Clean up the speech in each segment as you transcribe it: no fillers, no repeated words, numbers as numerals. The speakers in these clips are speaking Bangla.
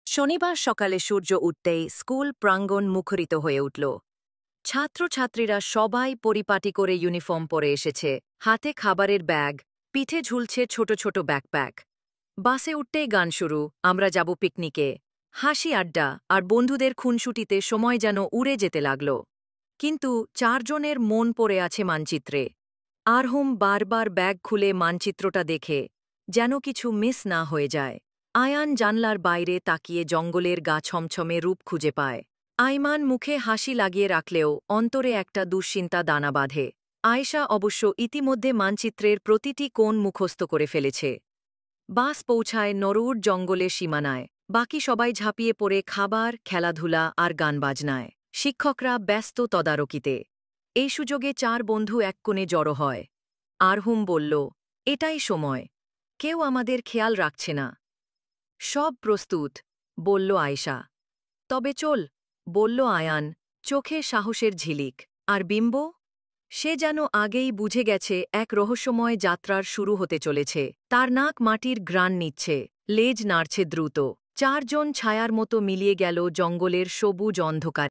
শনিবার সকালে সূর্য উঠতেই স্কুল প্রাঙ্গণ মুখরিত হয়ে উঠল। ছাত্রছাত্রীরা সবাই পরিপাটি করে ইউনিফর্ম পরে এসেছে, হাতে খাবারের ব্যাগ, পিঠে ঝুলছে ছোট ছোট ব্যাকপ্যাক। বাসে উঠতেই গান শুরু, আমরা যাব পিকনিকে। হাসি আড্ডা আর বন্ধুদের খুনসুটিতে সময় যেন উড়ে যেতে লাগল। কিন্তু চারজনের মন পড়ে আছে মানচিত্রে। আরহুম বারবার ব্যাগ খুলে মানচিত্রটা দেখে যেন কিছু মিস না হয়ে যায়। আয়ান জানলার বাইরে তাকিয়ে জঙ্গলের গা ছমছমে রূপ খুঁজে পায়। আইমান মুখে হাসি লাগিয়ে রাখলেও অন্তরে একটা দুশ্চিন্তা দানা বাঁধে। আয়েশা অবশ্য ইতিমধ্যে মানচিত্রের প্রতিটি কোণ মুখস্থ করে ফেলেছে। বাস পৌঁছায় নরুর জঙ্গলের সীমানায়। বাকি সবাই ঝাঁপিয়ে পড়ে খাবার, খেলাধুলা আর গানবাজনায়। শিক্ষকরা ব্যস্ত তদারকিতে। এই সুযোগে চার বন্ধু এক কোণে জড়ো হয়। আরহুম বলল, এটাই সময়। কেউ আমাদের খেয়াল রাখছে না। সব প্রস্তুত, বলল আয়েশা। তবে চল, বলল আয়ান, চোখে সাহসের ঝিলিক। আর বিম্ব? সে যেন আগেই বুঝে গেছে এক রহস্যময় যাত্রার শুরু হতে চলেছে। তার নাক মাটির ঘ্রাণ নিচ্ছে, লেজ নাড়ছে দ্রুত। চারজন ছায়ার মতো মিলিয়ে গেল জঙ্গলের সবুজ অন্ধকার।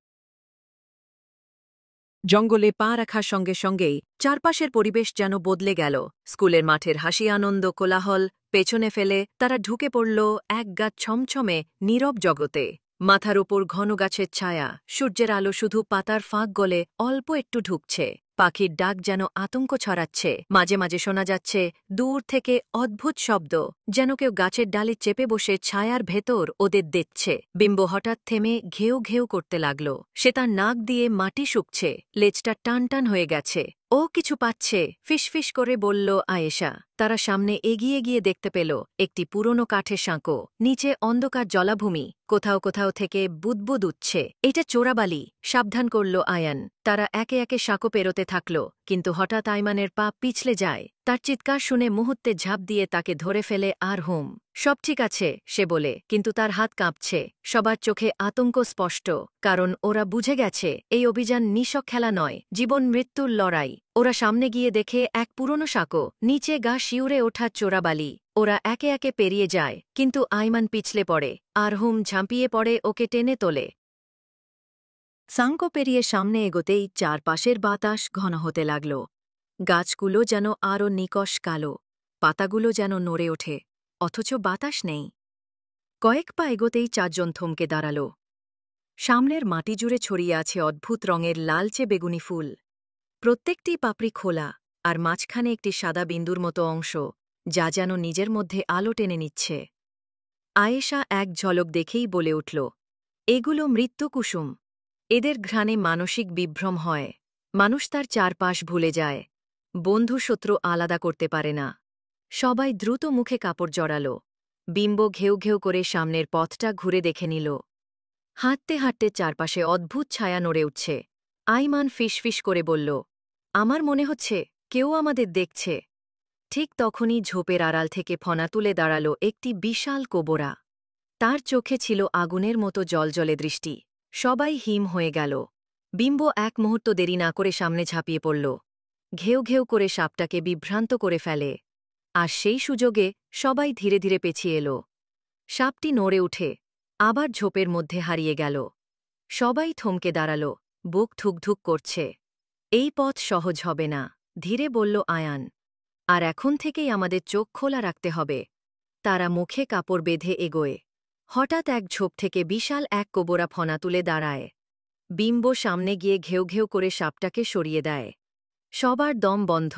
জঙ্গলে পা রাখার সঙ্গে সঙ্গেই চারপাশের পরিবেশ যেন বদলে গেল। স্কুলের মাঠের হাসি আনন্দ কোলাহল পেছনে ফেলে তারা ঢুকে পড়ল একগাছ ছমছমে নীরব জগতে। মাথার ওপর ঘন গাছের ছায়া, সূর্যের আলো শুধু পাতার ফাঁক গলে অল্প একটু ঢুকছে। পাখির ডাক যেন আতঙ্ক ছড়াচ্ছে। মাঝে মাঝে শোনা যাচ্ছে দূর থেকে অদ্ভুত শব্দ, যেন কেউ গাছের ডালে চেপে বসে ছায়ার ভেতর ওদের দেখছে। বিম্ব হঠাৎ থেমে ঘেউ ঘেউ করতে লাগল। সে তার নাক দিয়ে মাটি শুকছে, লেজটা টান টান হয়ে গেছে। ও কিছু পাচ্ছে, ফিসফিস করে বলল আয়েশা। তারা সামনে এগিয়ে গিয়ে দেখতে পেল একটি পুরনো কাঠের সাঁকো, নিচে অন্ধকার জলাভূমি, কোথাও কোথাও থেকে বুদবুদ উঠছে। এটা চোরাবালি, সাবধান করল আয়ান। তারা একে একে সাঁকো পেরোতে থাকল, কিন্তু হঠাৎ আইমানের পা পিছলে যায়। তার চিৎকার শুনে মুহূর্তে ঝাঁপ দিয়ে তাকে ধরে ফেলে আরহুম। সব ঠিক আছে, সে বলে, কিন্তু তার হাত কাঁপছে। সবার চোখে আতঙ্ক স্পষ্ট, কারণ ওরা বুঝে গেছে এই অভিযান নিশক খেলা নয়, জীবন মৃত্যুর লড়াই। ওরা সামনে গিয়ে দেখে এক পুরনো সাঁকো, নিচে গা শিউরে ওঠা চোরাবালি। ওরা একে একে পেরিয়ে যায়, কিন্তু আইমান পিছলে পড়ে। আরহুম ঝাঁপিয়ে পড়ে ওকে টেনে তোলে। সাঁকো পেরিয়ে সামনে এগোতেই চারপাশের বাতাস ঘন হতে লাগল। গাছগুলো যেন আরও নিকষ কালো, পাতাগুলো যেন নড়ে ওঠে, অথচ বাতাস নেই। কয়েক পা এগোতেই চারজন থমকে দাঁড়াল। সামনের মাটি জুড়ে ছড়িয়ে আছে অদ্ভুত রঙের লালচে বেগুনি ফুল। প্রত্যেকটি পাপড়ি খোলা, আর মাঝখানে একটি সাদা বিন্দুর মতো অংশ, যা যেন নিজের মধ্যে আলো টেনে নিচ্ছে। আয়েশা এক ঝলক দেখেই বলে উঠল, এগুলো মৃত্যুকুসুম। এদের ঘ্রাণে মানসিক বিভ্রম হয়, মানুষ তার চারপাশ ভুলে যায়, বন্ধু শত্রু আলাদা করতে পারে না। সবাই দ্রুত মুখে কাপড় জড়াল। বিম্ব ঘেউ ঘেউ করে সামনের পথটা ঘুরে দেখে নিল। হাঁটতে হাঁটতে চারপাশে অদ্ভুত ছায়া নড়ে উঠছে। আইমান ফিসফিস করে বলল, আমার মনে হচ্ছে কেউ আমাদের দেখছে। ঠিক তখনই ঝোপের আড়াল থেকে ফনা তুলে দাঁড়াল একটি বিশাল কোবরা। তার চোখে ছিল আগুনের মতো জলজলে দৃষ্টি। সবাই হিম হয়ে গেল। বিম্ব এক মুহূর্ত দেরি না করে সামনে ঝাঁপিয়ে পড়ল। ঘেউ ঘেউ করে সাপটাকে বিভ্রান্ত করে ফেলে। আর সেই সুযোগে সবাই ধীরে ধীরে পেছিয়ে এল। সাপটি নড়ে উঠে আবার ঝোপের মধ্যে হারিয়ে গেল। সবাই থমকে দাঁড়াল, বুক ধুকধুক করছে। এই পথ সহজ হবে না, ধীরে বলল আয়ান। আর এখন থেকেই আমাদের চোখ খোলা রাখতে হবে। তারা মুখে কাপড় বেঁধে এগোয়। হঠাৎ এক ঝোপ থেকে বিশাল এক কোবরা ফনা তুলে দাঁড়ায়। বিম্ব সামনে গিয়ে ঘেউ ঘেউ করে সাপটাকে সরিয়ে দেয়। সবার দম বন্ধ।